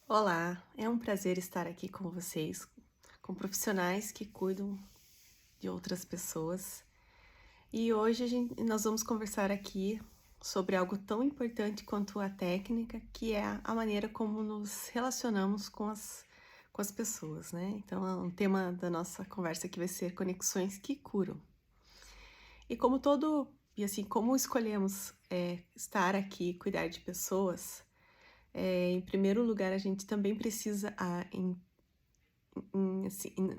Olá, é um prazer estar aqui com vocês, com profissionais que cuidam de outras pessoas. E hoje nós vamos conversar aqui sobre algo tão importante quanto a técnica, que é a maneira como nos relacionamos com as pessoas, né? Então, o tema da nossa conversa aqui vai ser conexões que curam. Como escolhemos estar aqui, cuidar de pessoas, em primeiro lugar, a gente também precisa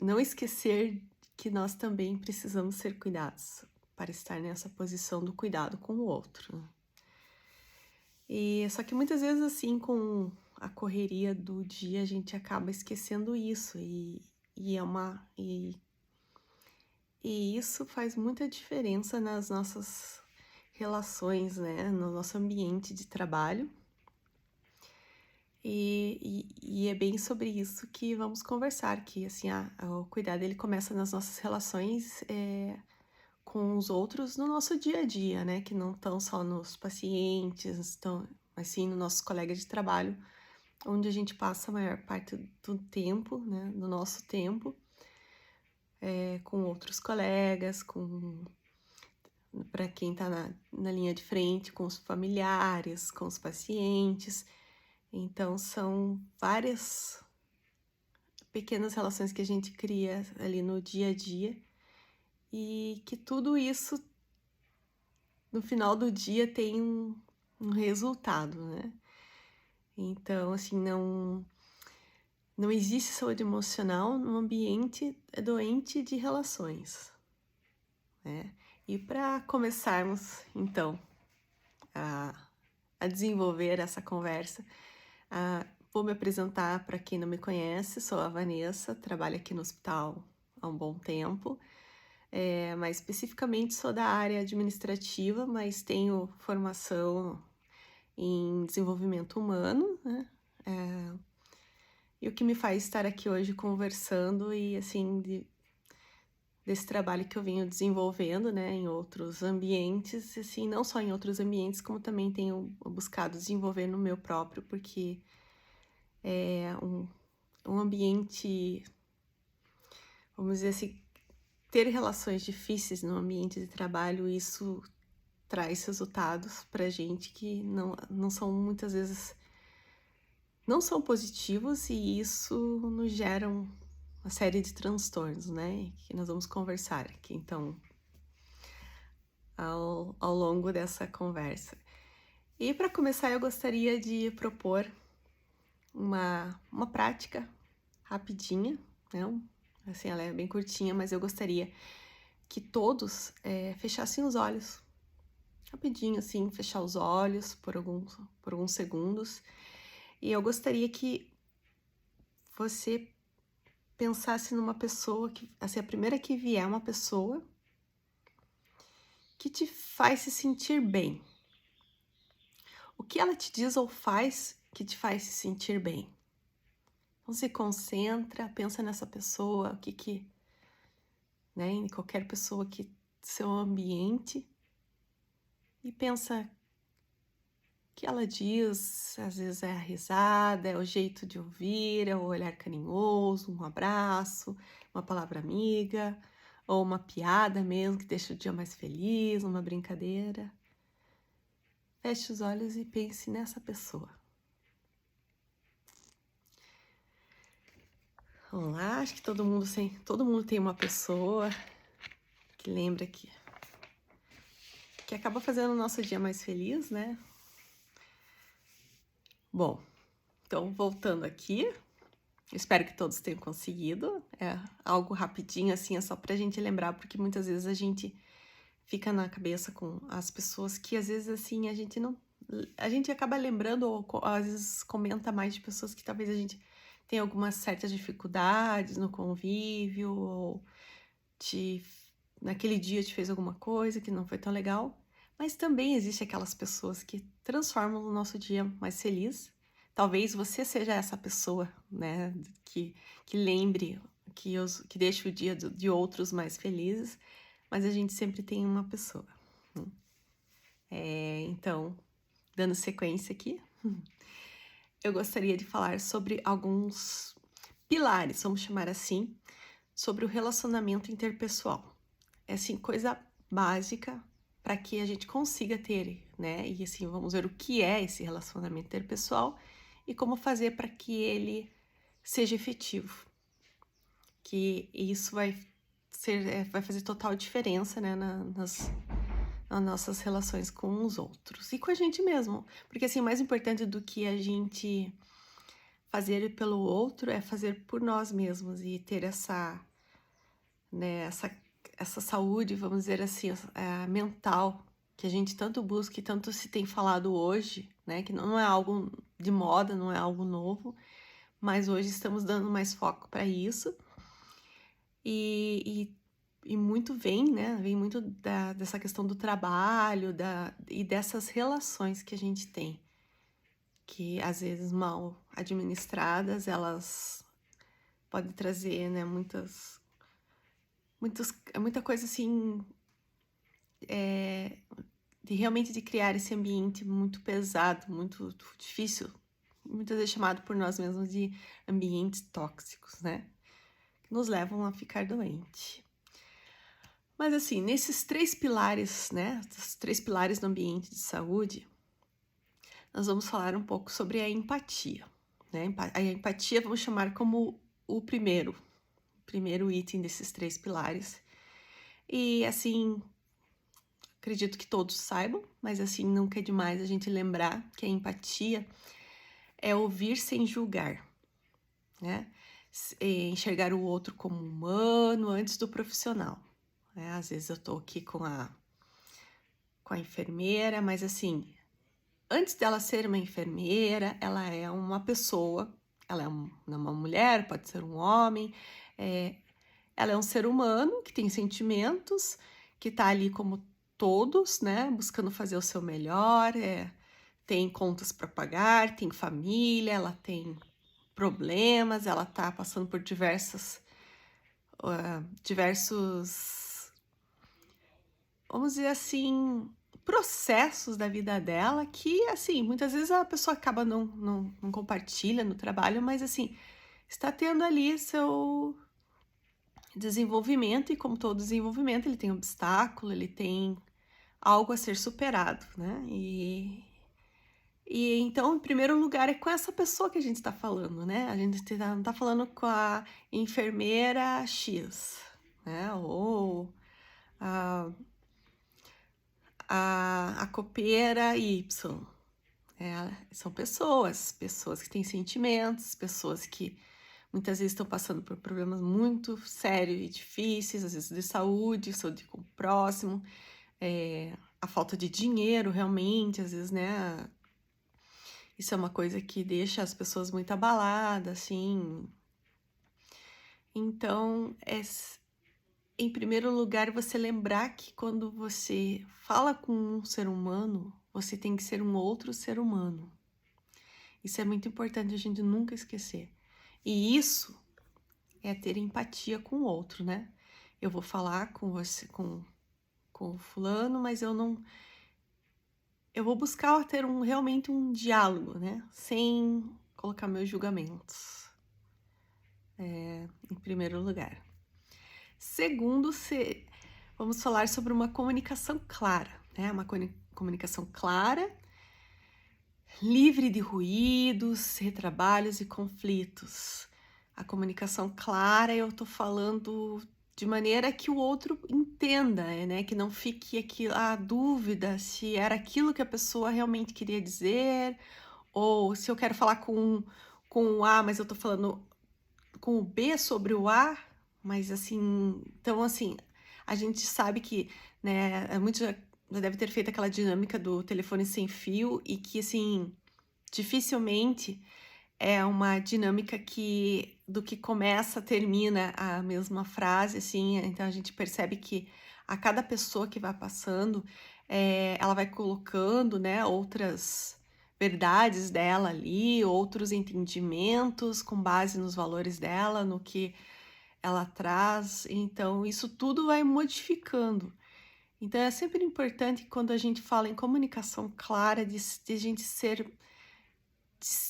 não esquecer que nós também precisamos ser cuidados para estar nessa posição do cuidado com o outro, né? E só que muitas vezes, assim, com a correria do dia, a gente acaba esquecendo isso e é uma e isso faz muita diferença nas nossas relações, né, no nosso ambiente de trabalho. E é bem sobre isso que vamos conversar, que assim, o cuidado ele começa nas nossas relações com os outros no nosso dia a dia, né? Que não estão só nos pacientes, mas sim nos nossos colegas de trabalho, onde a gente passa a maior parte do tempo, né? Do nosso tempo, com outros colegas, para quem está na linha de frente, com os familiares, com os pacientes. Então, são várias pequenas relações que a gente cria ali no dia a dia e que tudo isso no final do dia tem um resultado, né? Então, assim, não existe saúde emocional num ambiente doente de relações, né? E para começarmos, então, a, a desenvolver essa conversa, vou me apresentar para quem não me conhece, sou a Vanessa, trabalho aqui no hospital há um bom tempo. Mais especificamente sou da área administrativa, mas tenho formação em desenvolvimento humano, né? E o que me faz estar aqui hoje conversando e assim desse trabalho que eu venho desenvolvendo, né, em outros ambientes, assim, não só em outros ambientes, como também tenho buscado desenvolver no meu próprio, porque é um ambiente, vamos dizer assim, ter relações difíceis no ambiente de trabalho, isso traz resultados pra gente que não são muitas vezes, não são positivos e isso nos gera uma série de transtornos, né? Que nós vamos conversar aqui, então, ao longo dessa conversa. E para começar, eu gostaria de propor uma prática rapidinha, né? Assim, ela é bem curtinha, mas eu gostaria que todos fechassem os olhos. Rapidinho, assim, fechar os olhos por alguns segundos. E eu gostaria que você pensasse numa pessoa que, assim, a primeira que vier é uma pessoa que te faz se sentir bem. O que ela te diz ou faz que te faz se sentir bem? Então se concentra, pensa nessa pessoa, né, em qualquer pessoa que do seu ambiente e pensa o que ela diz, às vezes é a risada, é o jeito de ouvir, é o olhar carinhoso, um abraço, uma palavra amiga, ou uma piada mesmo que deixa o dia mais feliz, uma brincadeira. Feche os olhos e pense nessa pessoa. Vamos lá, acho que todo mundo tem uma pessoa que lembra que acaba fazendo o nosso dia mais feliz, né? Bom, então voltando aqui, espero que todos tenham conseguido. É algo rapidinho, assim, é só pra gente lembrar, porque muitas vezes a gente fica na cabeça com as pessoas que às vezes, assim, a gente acaba lembrando, ou às vezes comenta mais de pessoas que talvez a gente tenha algumas certas dificuldades no convívio, ou naquele dia te fez alguma coisa que não foi tão legal. Mas também existe aquelas pessoas que transformam o nosso dia mais feliz. Talvez você seja essa pessoa, né, que lembre, que deixe o dia de outros mais felizes, mas a gente sempre tem uma pessoa, né? Então, dando sequência aqui, eu gostaria de falar sobre alguns pilares, vamos chamar assim, sobre o relacionamento interpessoal. É assim, coisa básica para que a gente consiga ter, né? E assim, vamos ver o que é esse relacionamento interpessoal e como fazer para que ele seja efetivo. Que isso vai fazer total diferença, né, nas nossas relações com os outros e com a gente mesmo. Porque assim, mais importante do que a gente fazer pelo outro é fazer por nós mesmos e ter né, essa saúde, vamos dizer assim, mental, que a gente tanto busca e tanto se tem falado hoje, né, que não é algo de moda, não é algo novo, mas hoje estamos dando mais foco para isso. E muito vem, né? Vem muito dessa questão do trabalho e dessas relações que a gente tem, que às vezes mal administradas, elas podem trazer, né, muita coisa assim, realmente de criar esse ambiente muito pesado, muito difícil, muitas vezes chamado por nós mesmos de ambientes tóxicos, né? Que nos levam a ficar doente. Mas assim, nesses 3 pilares, né, os 3 pilares do ambiente de saúde, nós vamos falar um pouco sobre a empatia, né? A empatia vamos chamar como o primeiro item desses 3 pilares. E assim, acredito que todos saibam, mas assim, nunca é demais a gente lembrar que a empatia é ouvir sem julgar, né? Enxergar o outro como humano antes do profissional. Né? Às vezes eu tô aqui com a enfermeira, mas assim, antes dela ser uma enfermeira, ela é uma pessoa, ela é uma mulher, pode ser um homem, ela é um ser humano que tem sentimentos, que tá ali como todos, né, buscando fazer o seu melhor, tem contas para pagar, tem família, ela tem problemas, ela tá passando por diversos, vamos dizer assim, processos da vida dela que, assim, muitas vezes a pessoa acaba não compartilha no trabalho, mas, assim, está tendo ali seu desenvolvimento e, como todo desenvolvimento, ele tem obstáculo, ele tem algo a ser superado, né? E então, em primeiro lugar, é com essa pessoa que a gente está falando, né? A gente não está falando com a enfermeira X, né? Ou a copeira Y. São pessoas que têm sentimentos, pessoas que muitas vezes estão passando por problemas muito sérios e difíceis, às vezes de saúde com o próximo, a falta de dinheiro realmente, às vezes, né? Isso é uma coisa que deixa as pessoas muito abaladas, assim. Então, em primeiro lugar, você lembrar que quando você fala com um ser humano, você tem que ser um outro ser humano. Isso é muito importante a gente nunca esquecer. E isso é ter empatia com o outro, né? Eu vou falar com você, com o fulano, mas eu vou buscar ter realmente um diálogo, né? Sem colocar meus julgamentos. Em primeiro lugar. Segundo, vamos falar sobre uma comunicação clara, né? Uma comunicação clara, livre de ruídos, retrabalhos e conflitos. A comunicação clara, eu tô falando de maneira que o outro entenda, né? Que não fique a dúvida se era aquilo que a pessoa realmente queria dizer, ou se eu quero falar com o A, mas eu tô falando com o B sobre o A, mas assim, então assim, a gente sabe que, né, muitos já deve ter feito aquela dinâmica do telefone sem fio e que assim, dificilmente é uma dinâmica que do que começa termina a mesma frase, assim, então a gente percebe que a cada pessoa que vai passando, ela vai colocando, né, outras verdades dela ali, outros entendimentos com base nos valores dela, no que ela traz, então isso tudo vai modificando. Então é sempre importante quando a gente fala em comunicação clara de a gente ser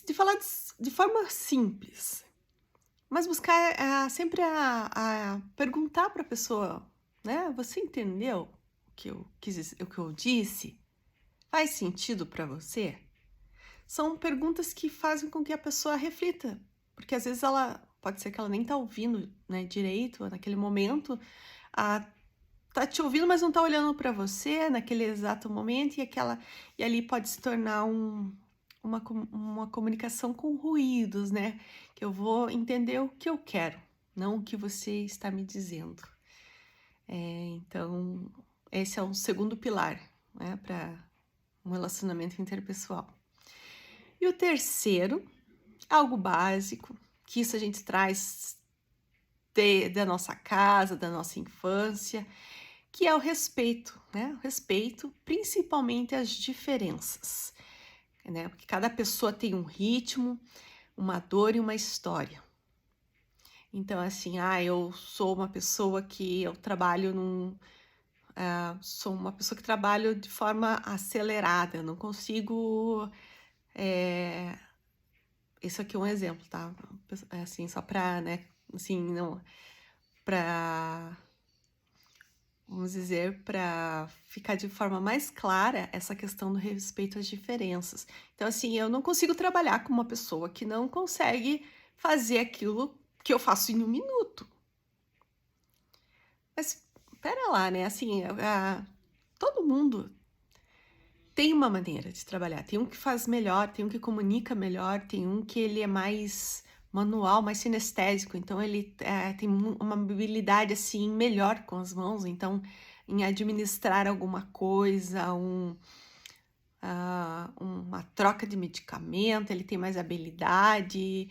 de falar de forma simples, mas buscar sempre a perguntar para a pessoa, né? Você entendeu o que eu disse? Faz sentido para você? São perguntas que fazem com que a pessoa reflita, porque às vezes ela pode ser que ela nem tá ouvindo, né, direito naquele momento, tá te ouvindo, mas não tá olhando para você naquele exato momento, e ali pode se tornar uma comunicação com ruídos, né? Que eu vou entender o que eu quero, não o que você está me dizendo. Então, esse é o segundo pilar, né, para um relacionamento interpessoal. E o terceiro, algo básico, que isso a gente traz da nossa casa, da nossa infância, que é o respeito, né? O respeito, principalmente as diferenças, né? Porque cada pessoa tem um ritmo, uma dor e uma história. Então, assim, eu sou uma pessoa que eu trabalho sou uma pessoa que trabalho de forma acelerada, eu não consigo. Isso aqui é um exemplo, tá? Assim, só pra, né? Assim, não. Pra. Vamos dizer, para ficar de forma mais clara essa questão do respeito às diferenças. Então, assim, eu não consigo trabalhar com uma pessoa que não consegue fazer aquilo que eu faço em 1 minuto. Mas, pera lá, né? Assim, todo mundo tem uma maneira de trabalhar. Tem um que faz melhor, tem um que comunica melhor, tem um que ele é mais manual, mais sinestésico. Então, ele tem uma habilidade, assim, melhor com as mãos. Então, em administrar alguma coisa, uma troca de medicamento, ele tem mais habilidade.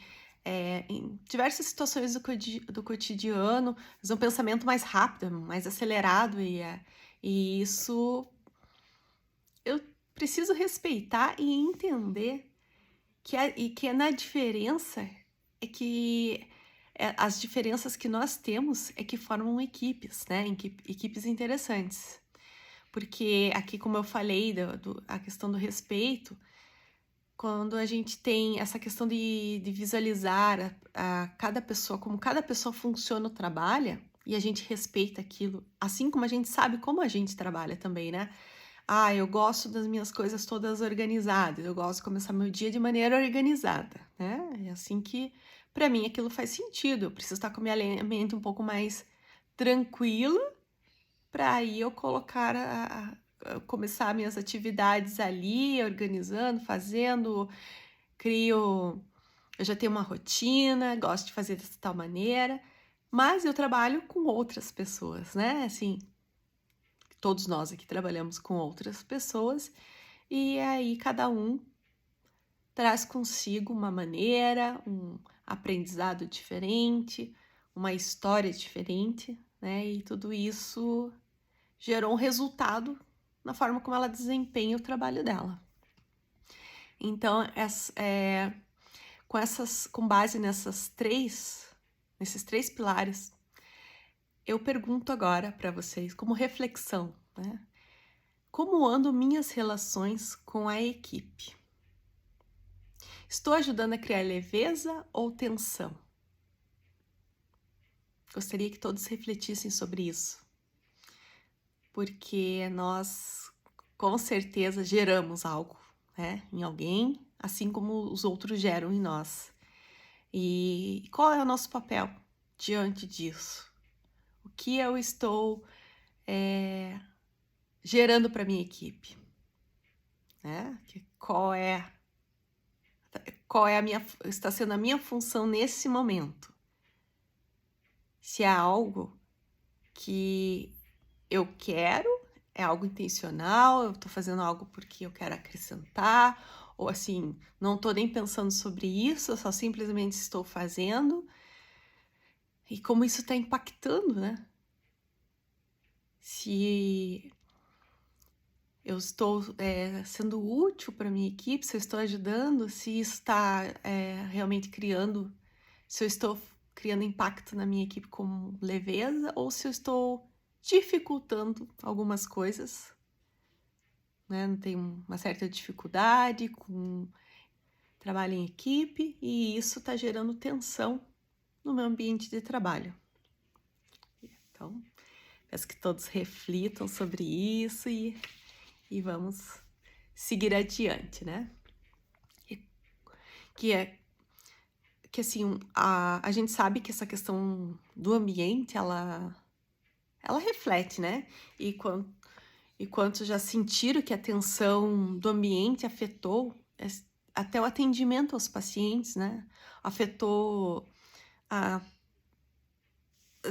Em diversas situações do cotidiano, mas um pensamento mais rápido, mais acelerado, e isso eu preciso respeitar e entender que é na diferença as diferenças que nós temos é que formam equipes, né? Equipes interessantes. Porque aqui, como eu falei, a questão do respeito, quando a gente tem essa questão de visualizar cada pessoa, como cada pessoa funciona ou trabalha, e a gente respeita aquilo, assim como a gente sabe como a gente trabalha também, né? Eu gosto das minhas coisas todas organizadas, eu gosto de começar meu dia de maneira organizada, né? É assim que, para mim, aquilo faz sentido. Eu preciso estar com a minha mente um pouco mais tranquila para aí eu colocar começar minhas atividades ali, organizando, fazendo, eu já tenho uma rotina, gosto de fazer dessa tal maneira, mas eu trabalho com outras pessoas, né? Assim, todos nós aqui trabalhamos com outras pessoas, e aí cada um traz consigo uma maneira, um aprendizado diferente, uma história diferente, né? E tudo isso gerou um resultado na forma como ela desempenha o trabalho dela. Então, com base nesses três pilares, eu pergunto agora para vocês, como reflexão, né? Como andam minhas relações com a equipe? Estou ajudando a criar leveza ou tensão? Gostaria que todos refletissem sobre isso, porque nós, com certeza, geramos algo, né, em alguém, assim como os outros geram em nós. E qual é o nosso papel diante disso? O que eu estou gerando para minha equipe, né? Qual é está sendo a minha função nesse momento? Se é algo que eu quero, é algo intencional, eu estou fazendo algo porque eu quero acrescentar, ou assim, não estou nem pensando sobre isso, eu só simplesmente estou fazendo. E como isso está impactando, né? Se eu estou sendo útil para minha equipe, se eu estou ajudando, se isso está realmente se eu estou criando impacto na minha equipe com leveza, ou se eu estou dificultando algumas coisas, né? Não tenho uma certa dificuldade com trabalho em equipe e isso está gerando tensão no meu ambiente de trabalho. Então, peço que todos reflitam sobre isso e vamos seguir adiante, né? Que assim, a gente sabe que essa questão do ambiente, ela reflete, né? E quanto já sentiram que a tensão do ambiente afetou até o atendimento aos pacientes, né? Afetou, às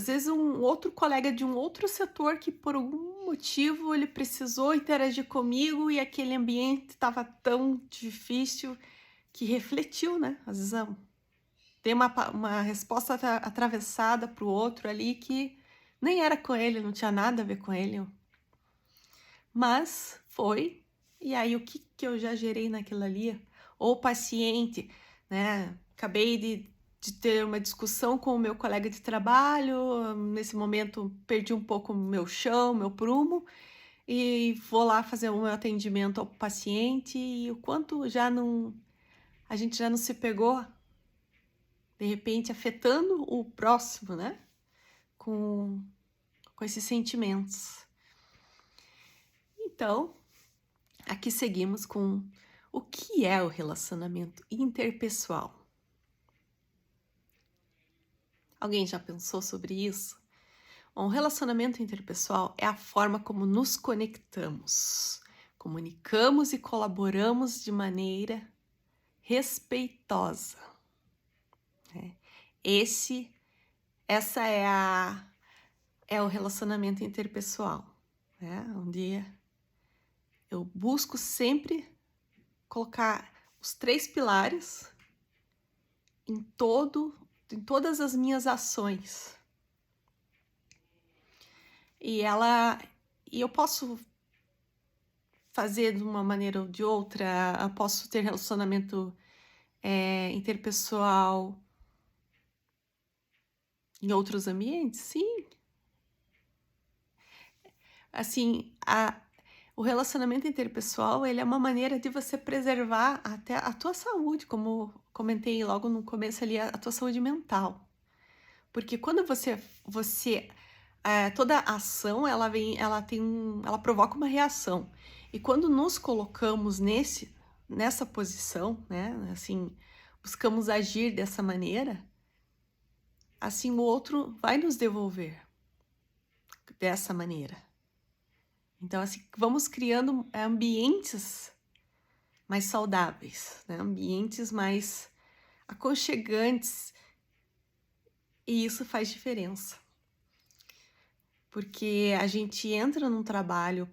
vezes, um outro colega de um outro setor que, por algum motivo, ele precisou interagir comigo e aquele ambiente estava tão difícil que refletiu, né? Às vezes, tem uma resposta atravessada para o outro ali que nem era com ele, não tinha nada a ver com ele. Mas foi, e aí o que eu já gerei naquilo ali? Ou o paciente, né? Acabei de ter uma discussão com o meu colega de trabalho, nesse momento perdi um pouco o meu chão, meu prumo, e vou lá fazer o meu atendimento ao paciente, e o quanto a gente já não se pegou, de repente, afetando o próximo, né? Com esses sentimentos. Então, aqui seguimos com o que é o relacionamento interpessoal. Alguém já pensou sobre isso? Bom, o relacionamento interpessoal é a forma como nos conectamos, comunicamos e colaboramos de maneira respeitosa. Essa é o relacionamento interpessoal, né? Onde eu busco sempre colocar os 3 pilares em todas as minhas ações. E eu posso fazer de uma maneira ou de outra, eu posso ter relacionamento interpessoal em outros ambientes? Sim. Assim, o relacionamento interpessoal, ele é uma maneira de você preservar até a tua saúde, como comentei logo no começo ali, a tua saúde mental. Porque quando toda ação, ela provoca uma reação. E quando nos colocamos nessa posição, né, assim, buscamos agir dessa maneira, assim o outro vai nos devolver dessa maneira. Então, assim, vamos criando ambientes mais saudáveis, né? Ambientes mais aconchegantes, e isso faz diferença. Porque a gente entra num trabalho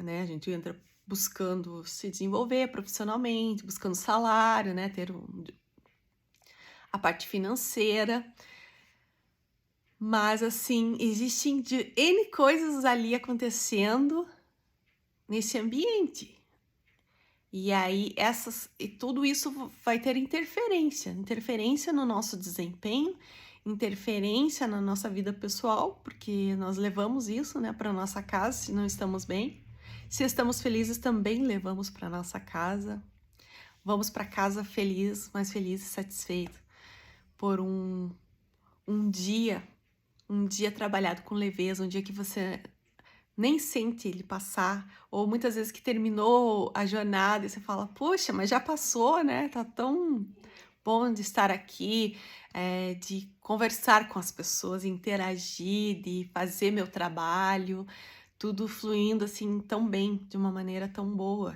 né? A gente entra buscando se desenvolver profissionalmente, buscando salário, né? Ter a parte financeira. Mas, assim, existem N coisas ali acontecendo nesse ambiente. E aí, tudo isso vai ter interferência no nosso desempenho, interferência na nossa vida pessoal, porque nós levamos isso, né, para nossa casa se não estamos bem. Se estamos felizes, também levamos para nossa casa. Vamos para casa feliz, mais feliz e satisfeito por um dia trabalhado com leveza, um dia que você nem sente ele passar, ou muitas vezes que terminou a jornada e você fala, poxa, mas já passou, né? Tá tão bom de estar aqui, de conversar com as pessoas, interagir, de fazer meu trabalho, tudo fluindo assim tão bem, de uma maneira tão boa.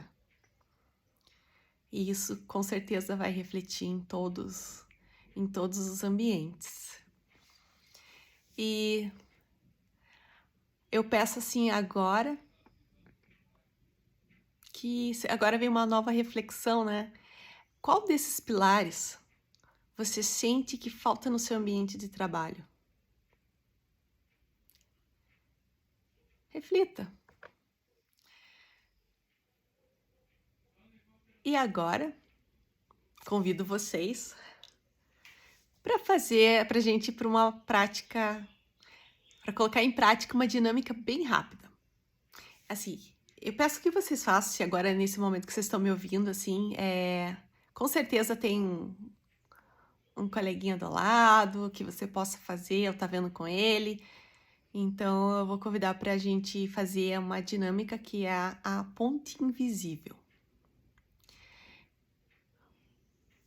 E isso com certeza vai refletir em todos os ambientes. E eu peço assim agora vem uma nova reflexão, né? Qual desses pilares você sente que falta no seu ambiente de trabalho? Reflita. E agora, convido vocês para a gente ir para uma prática, para colocar em prática uma dinâmica bem rápida. Assim, eu peço que vocês façam, se agora nesse momento que vocês estão me ouvindo, assim, Com certeza tem um coleguinha do lado que você possa fazer, ou tá vendo com ele. Então, eu vou convidar para a gente fazer uma dinâmica que é a ponte invisível.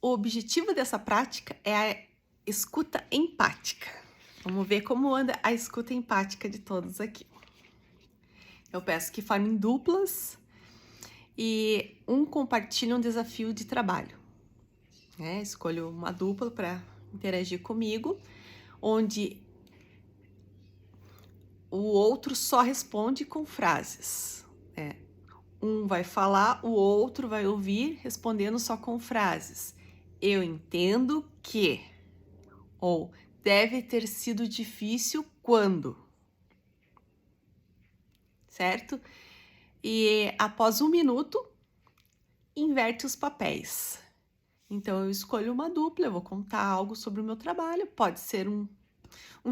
O objetivo dessa prática é a escuta empática. Vamos ver como anda a escuta empática de todos aqui. Eu peço que formem duplas e um compartilhe um desafio de trabalho. Escolho uma dupla para interagir comigo, onde o outro só responde com frases. Um vai falar, o outro vai ouvir, respondendo só com frases. Eu entendo que, ou deve ter sido difícil quando, certo? E após 1 minuto, inverte os papéis. Então, eu escolho uma dupla, eu vou contar algo sobre o meu trabalho, pode ser um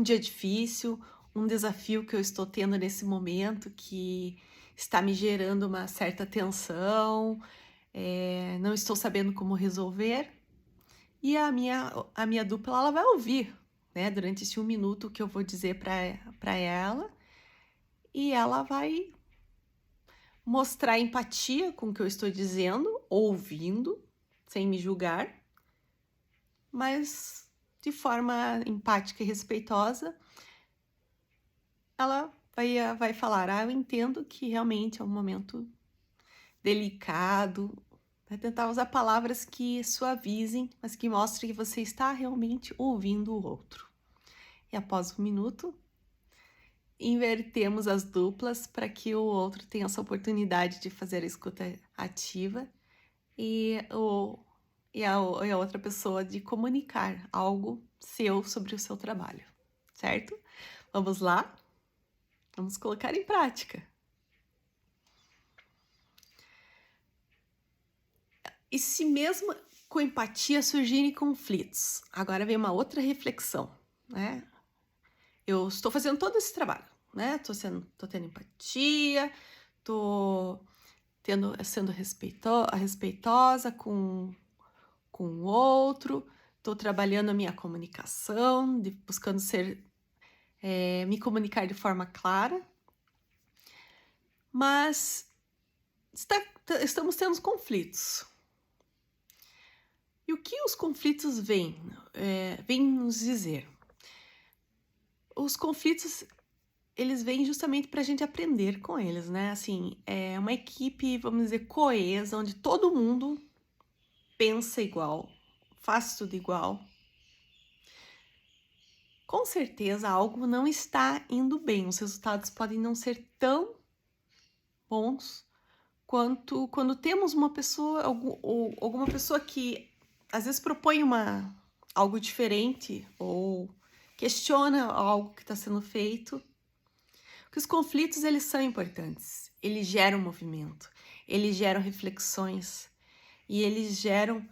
dia difícil, um desafio que eu estou tendo nesse momento que está me gerando uma certa tensão, não estou sabendo como resolver. E a minha dupla, ela vai ouvir, durante esse 1 minuto que eu vou dizer para ela, e ela vai mostrar empatia com o que eu estou dizendo, ouvindo, sem me julgar, mas de forma empática e respeitosa. Ela vai falar, eu entendo que realmente é um momento delicado, vai tentar usar palavras que suavizem, mas que mostrem que você está realmente ouvindo o outro. E após 1 minuto, invertemos as duplas para que o outro tenha essa oportunidade de fazer a escuta ativa e a outra pessoa de comunicar algo seu sobre o seu trabalho, certo? Vamos lá? Vamos colocar em prática. E se mesmo com empatia surgirem conflitos? Agora vem uma outra reflexão, Eu estou fazendo todo esse trabalho, Tô tendo empatia, tô sendo respeitosa com o outro, tô trabalhando a minha comunicação, buscando me comunicar de forma clara, mas estamos tendo conflitos. E o que os conflitos vêm nos dizer? Os conflitos, eles vêm justamente para a gente aprender com eles, Assim, é uma equipe, vamos dizer, coesa, onde todo mundo pensa igual, faz tudo igual. Com certeza algo não está indo bem, os resultados podem não ser tão bons quanto quando temos uma pessoa, ou alguma pessoa que às vezes propõe algo diferente ou questiona algo que está sendo feito. Porque os conflitos, eles são importantes, eles geram movimento, eles geram reflexões e eles geram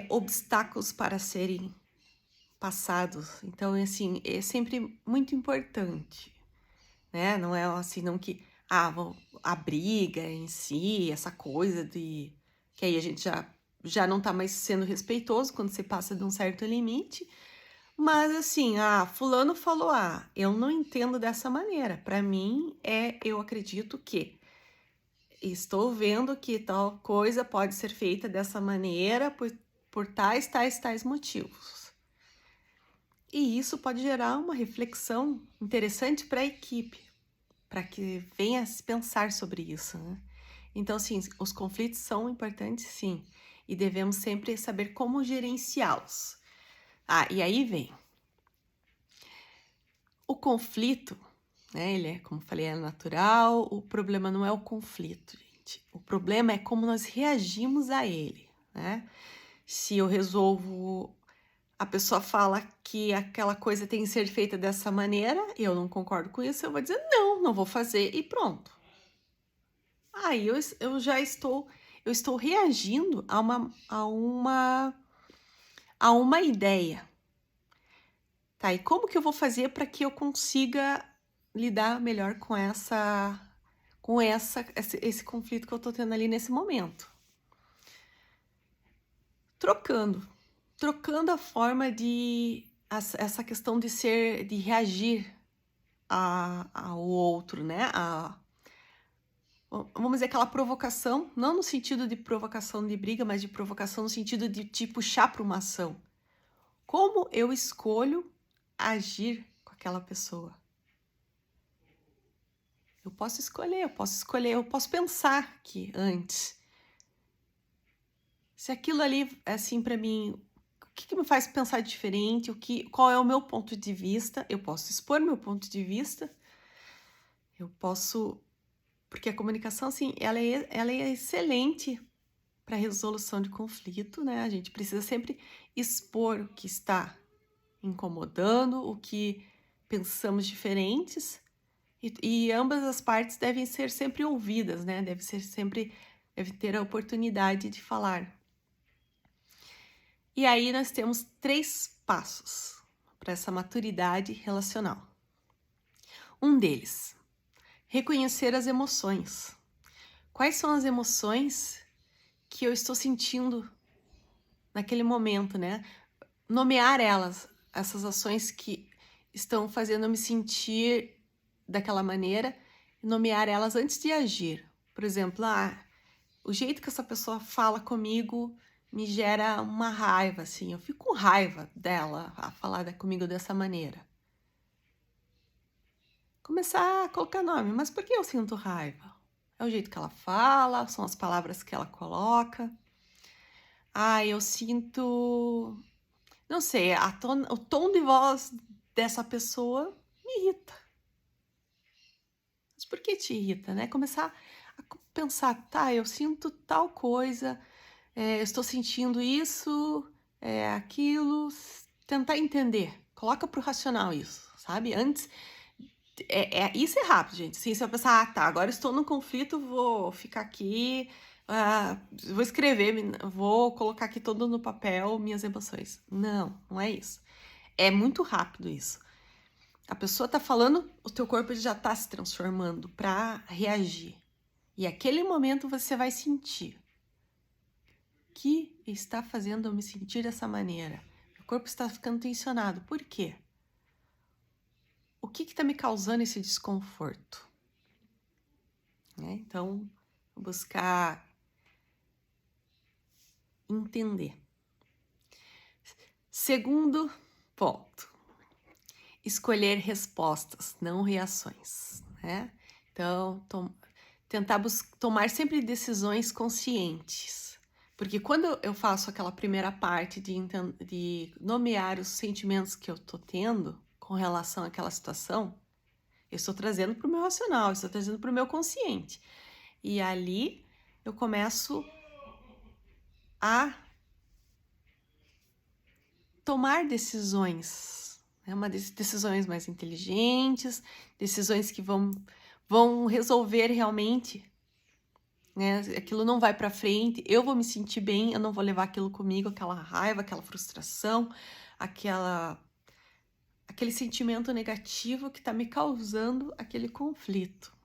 obstáculos para serem passados. Então, assim, é sempre muito importante, Não é assim, não que a briga em si, essa coisa de que aí a gente já não tá mais sendo respeitoso quando você passa de um certo limite, mas assim, fulano falou, eu não entendo dessa maneira. Para mim, eu acredito que estou vendo que tal coisa pode ser feita dessa maneira por tais motivos. E isso pode gerar uma reflexão interessante para a equipe, para que venha a se pensar sobre isso, Então, assim, os conflitos são importantes, sim, e devemos sempre saber como gerenciá-los. E aí vem o conflito, ele é, como falei, é natural. O problema não é o conflito, gente. O problema é como nós reagimos a ele, Se eu resolvo, a pessoa fala que aquela coisa tem que ser feita dessa maneira, e eu não concordo com isso, eu vou dizer, não vou fazer e pronto. Aí eu já estou reagindo a uma ideia. Tá, e como que eu vou fazer para que eu consiga lidar melhor com esse conflito que eu tô tendo ali nesse momento? trocando a forma essa questão de reagir ao outro, né? Vamos dizer, aquela provocação, não no sentido de provocação de briga, mas de provocação no sentido de te puxar para uma ação. Como eu escolho agir com aquela pessoa? Eu posso escolher, eu posso pensar aqui antes. Se aquilo ali, assim, para mim, o que me faz pensar diferente? Qual é o meu ponto de vista? Eu posso expor meu ponto de vista. Eu posso, porque a comunicação, assim, ela é excelente para resolução de conflito, né? A gente precisa sempre expor o que está incomodando, o que pensamos diferentes, e ambas as partes devem ser sempre ouvidas, né? Deve ter a oportunidade de falar. E aí nós temos 3 passos para essa maturidade relacional. Um deles, reconhecer as emoções. Quais são as emoções que eu estou sentindo naquele momento, né? Nomear elas, essas ações que estão fazendo eu me sentir daquela maneira, nomear elas antes de agir. Por exemplo, o jeito que essa pessoa fala comigo me gera uma raiva, assim, eu fico com raiva dela a falar comigo dessa maneira. Começar a colocar nome, mas por que eu sinto raiva? É o jeito que ela fala, são as palavras que ela coloca. Eu sinto, não sei, o tom de voz dessa pessoa me irrita. Mas por que te irrita, né? Começar a pensar, tá, eu sinto tal coisa, eu estou sentindo isso, aquilo, tentar entender. Coloca pro racional isso, sabe? Antes, isso é rápido, gente. Assim, você vai pensar, tá, agora estou num conflito, vou ficar aqui, vou escrever, vou colocar aqui todo no papel minhas emoções. Não, não é isso. É muito rápido isso. A pessoa tá falando, o teu corpo já tá se transformando para reagir. E aquele momento você vai sentir que está fazendo eu me sentir dessa maneira. Meu corpo está ficando tensionado. Por quê? O que está me causando esse desconforto? Então, buscar entender. Segundo ponto, escolher respostas, não reações, né? Então, tentar tomar sempre decisões conscientes. Porque quando eu faço aquela primeira parte de nomear os sentimentos que eu estou tendo com relação àquela situação, eu estou trazendo para o meu racional, eu estou trazendo para o meu consciente. E ali eu começo a tomar decisões, né? Decisões mais inteligentes, decisões que vão resolver realmente, né? Aquilo não vai para frente, eu vou me sentir bem, eu não vou levar aquilo comigo, aquela raiva, aquela frustração, aquele sentimento negativo que está me causando aquele conflito.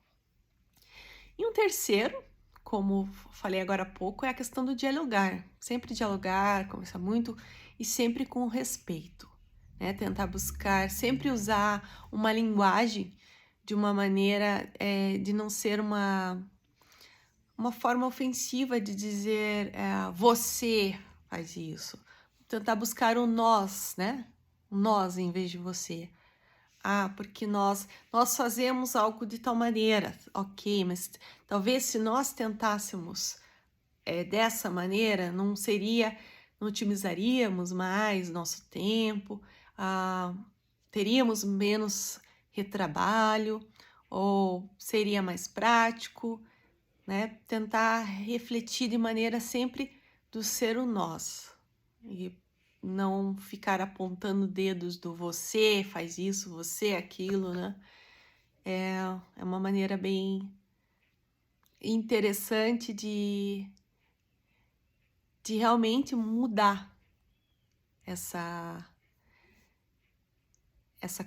E um terceiro, como falei agora há pouco, é a questão do dialogar. Sempre dialogar, conversar muito e sempre com respeito, né? Tentar buscar, sempre usar uma linguagem de uma maneira de não ser uma forma ofensiva de dizer você faz isso. Tentar buscar o nós, né? O nós em vez de você. Porque nós fazemos algo de tal maneira, ok, mas talvez se nós tentássemos dessa maneira, não otimizaríamos mais nosso tempo, teríamos menos retrabalho, ou seria mais prático, né? Tentar refletir de maneira sempre do ser o nós, e não ficar apontando dedos do você faz isso, você aquilo, né? É uma maneira bem interessante de realmente mudar essa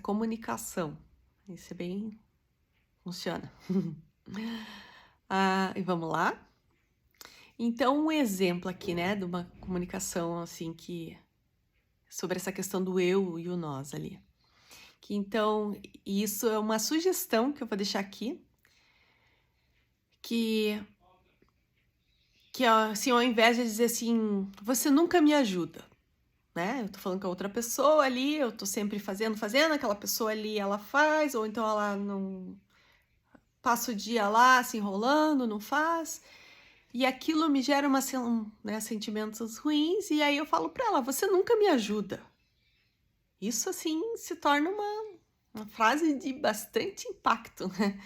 comunicação. Isso é bem... funciona. E vamos lá? Então, um exemplo aqui, né, de uma comunicação assim que sobre essa questão do eu e o nós ali. Que então, isso é uma sugestão que eu vou deixar aqui, que assim, ao invés de dizer assim, você nunca me ajuda, né? Eu tô falando com a outra pessoa ali, eu tô sempre fazendo, aquela pessoa ali ela faz, ou então ela não passa o dia lá se enrolando, não faz. E aquilo me gera né, sentimentos ruins, e aí eu falo pra ela, você nunca me ajuda. Isso, assim, se torna uma frase de bastante impacto, né?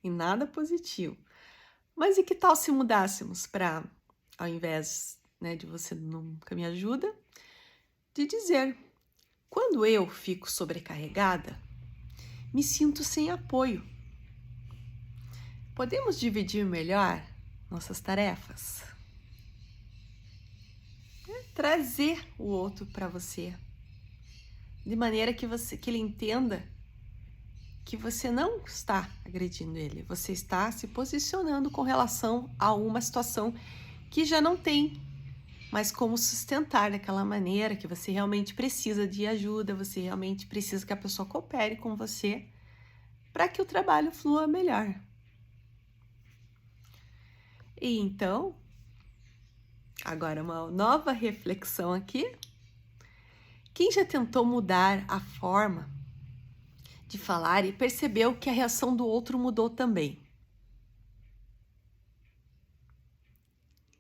E nada positivo. Mas e que tal se mudássemos para, ao invés, né, de você nunca me ajuda, de dizer, quando eu fico sobrecarregada, me sinto sem apoio. Podemos dividir melhor nossas tarefas? Trazer o outro para você, de maneira que ele entenda que você não está agredindo ele, você está se posicionando com relação a uma situação que já não tem mais como sustentar daquela maneira, que você realmente precisa de ajuda, você realmente precisa que a pessoa coopere com você para que o trabalho flua melhor. E então, agora uma nova reflexão aqui. Quem já tentou mudar a forma de falar e percebeu que a reação do outro mudou também?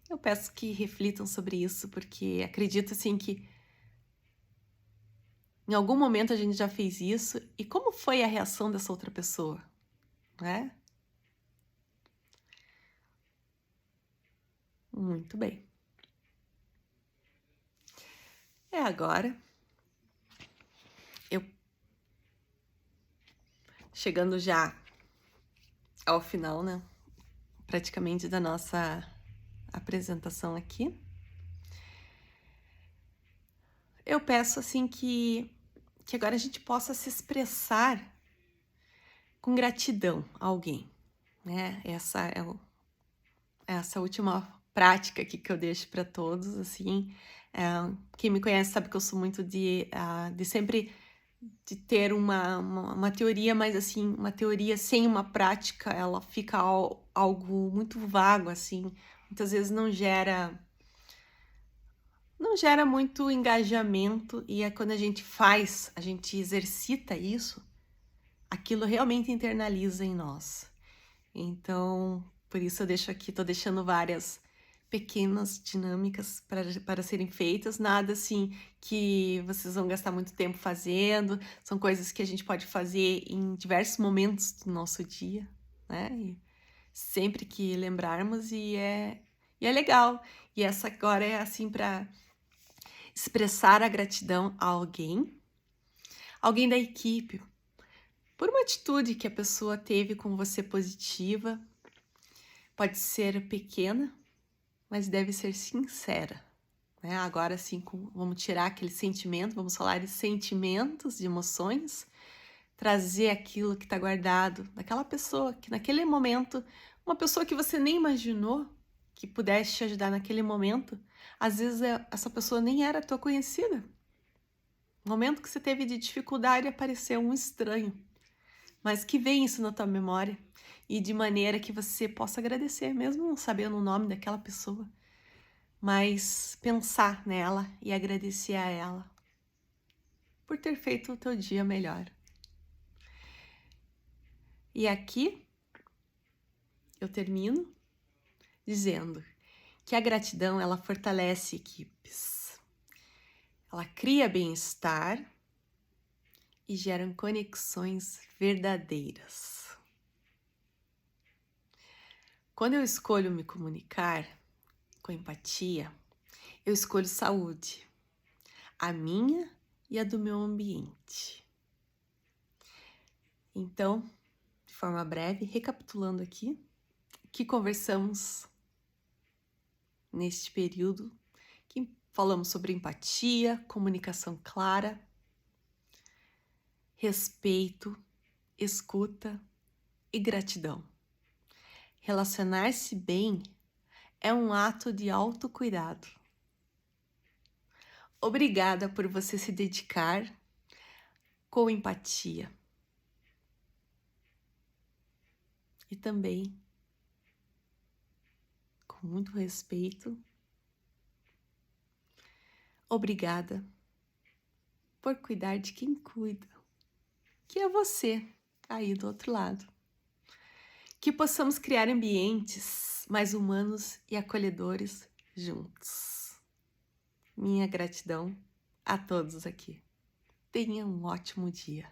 Eu peço que reflitam sobre isso, porque acredito assim que em algum momento a gente já fez isso, e como foi a reação dessa outra pessoa, né? Muito bem. Agora, eu chegando já ao final, né? Praticamente da nossa apresentação aqui. Eu peço assim que agora a gente possa se expressar com gratidão a alguém, né? Essa última prática aqui que eu deixo para todos, assim. Quem me conhece sabe que eu sou muito de sempre de ter uma teoria, mas assim, uma teoria sem uma prática, ela fica algo muito vago, assim. Muitas vezes não gera muito engajamento, e é quando a gente faz, a gente exercita isso, aquilo realmente internaliza em nós. Então, por isso eu deixo aqui, tô deixando várias pequenas dinâmicas para serem feitas, nada assim que vocês vão gastar muito tempo fazendo, são coisas que a gente pode fazer em diversos momentos do nosso dia, né? E sempre que lembrarmos, e é legal. E essa agora é assim para expressar a gratidão a alguém da equipe, por uma atitude que a pessoa teve com você positiva. Pode ser pequena, mas deve ser sincera, né? Agora sim, vamos tirar aquele sentimento, vamos falar de sentimentos, de emoções, trazer aquilo que está guardado daquela pessoa, que naquele momento, uma pessoa que você nem imaginou que pudesse te ajudar naquele momento, às vezes essa pessoa nem era tua conhecida. No momento que você teve de dificuldade, apareceu um estranho, mas que vem isso na tua memória, e de maneira que você possa agradecer, mesmo não sabendo o nome daquela pessoa, mas pensar nela e agradecer a ela por ter feito o teu dia melhor. E aqui eu termino dizendo que a gratidão, ela fortalece equipes, ela cria bem-estar e gera conexões verdadeiras. Quando eu escolho me comunicar com empatia, eu escolho saúde, a minha e a do meu ambiente. Então, de forma breve, recapitulando aqui, que conversamos neste período, que falamos sobre empatia, comunicação clara, respeito, escuta e gratidão. Relacionar-se bem é um ato de autocuidado. Obrigada por você se dedicar com empatia. E também com muito respeito. Obrigada por cuidar de quem cuida, que é você aí do outro lado. Que possamos criar ambientes mais humanos e acolhedores juntos. Minha gratidão a todos aqui. Tenha um ótimo dia.